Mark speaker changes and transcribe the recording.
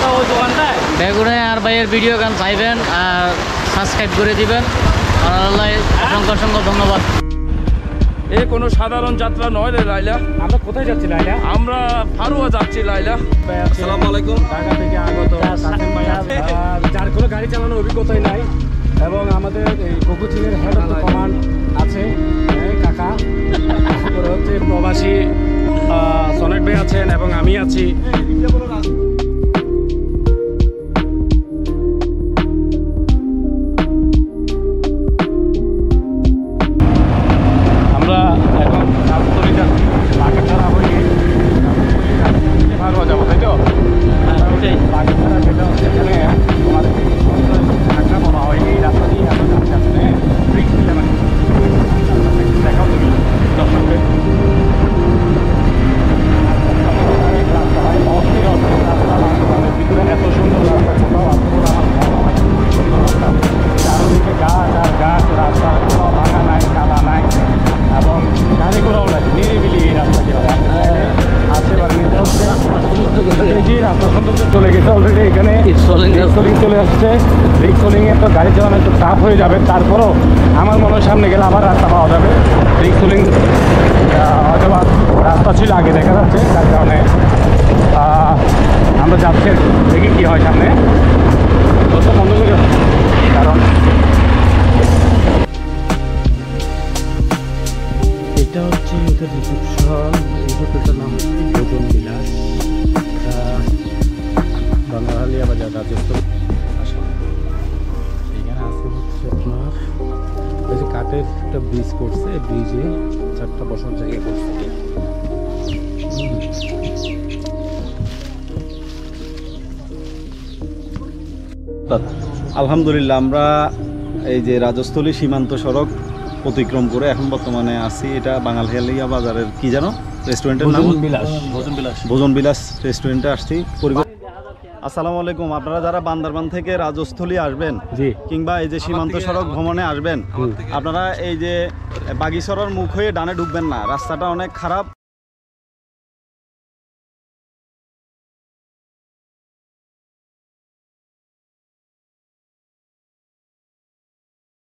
Speaker 1: তো ওই দোকানটায়
Speaker 2: বেগুনে আর ভাইয়ের ভিডিও গান চাইবেন আর সাবস্ক্রাইব করে দিবেন। আর আল্লাহ অসংখ্য অসংখ্য ধন্যবাদ।
Speaker 3: এ কোনো সাধারণ যাত্রা নয় রে লাইলা।
Speaker 1: আমরা কোথায় যাচ্ছি লাইলা?
Speaker 3: আমরা ফারুয়া যাচ্ছি লাইলা।
Speaker 1: আসসালামু আলাইকুম। ঢাকা থেকে আগত কাসেম ভাই আছে, যার কোনো গাড়ি চালানোর অভিজ্ঞতাই নাই, এবং আমাদের এই কোকুচিনের হেড অফ দ্য কমান্ড আছে কাকা, তারপরে হচ্ছে প্রবাসী সনেট ভাই আছেন, এবং আমি আছি। আমরা এখন রাজতলি যাচ্ছি, বাগেরহারা হয়ে ফারুয়া যাবো, তাই তো? বাগেরহারা যেটা হচ্ছে এখানে তোমার ঢাকা বলা হয়, এই রাস্তা দিয়ে আমরা যাচ্ছি আসলে ব্রিক্স মিলে মানে দেখাও তুমি দর্শকদের রাস্তা হয় অস্থির অস্থির রাস্তা, ভিতরে এত সুন্দর রাস্তা কোথাও আসতে বলে আমার মনে হয় সুন্দর রাস্তা। চারদিকে গাছ আর গাছ, রাস্তা কোথাও ভাঙা নাই, কাদা নাই, এবং গাড়ি ঘোড়াও নাই, নিরিবিলি এই রাস্তাটি আছে। এবার নিতে হচ্ছে এই রাস্তা সৌন্দর্য চলে গেছে অলরেডি, এখানে রিক্সোলিং চলে আসছে। রিক্সোলিংয়ে তো গাড়ি চালানো একটু টাফ হয়ে যাবে, তারপরও আমার মনে হয় সামনে গেলে আবার রাস্তা পাওয়া যাবে। রিক্সোলিং হয়তো রাস্তা ছিল আগে, দেখা যাচ্ছে, যার কারণে আমরা যাচ্ছি, দেখি কী হয় সামনে। দশটা বন্ধ করে কারণ এটা হচ্ছে ওদের রিসেপশন। এই হোটেলটার নাম হচ্ছে ভোজন বিলাস, বাংলাহালিয়া বাজার, রাজস্থান। এখানে আছে হচ্ছে আপনার এই যে কাঠের একটা ব্রিজ করছে, ব্রিজে চারটা বসার জায়গা করছে।
Speaker 4: আলহামদুলিল্লাহ, আমরা এই যে রাজস্থলী সীমান্ত সড়ক অতিক্রম করে এখন বর্তমানে আছি, এটা বাঙালহালিয়া বাজারের কি জানো রেস্টুরেন্টের নাম? ভোজন বিলাস রেস্টুরেন্টে আসছি। আসসালামু আলাইকুম। আপনারা যারা বান্দরবান থেকে রাজস্থলী আসবেন কিংবা এই যে সীমান্ত সড়ক ভ্রমণে আসবেন, আপনারা এই যে বাগিচরের মুখ হয়ে ডানে ঢুকবেন না, রাস্তাটা অনেক খারাপ,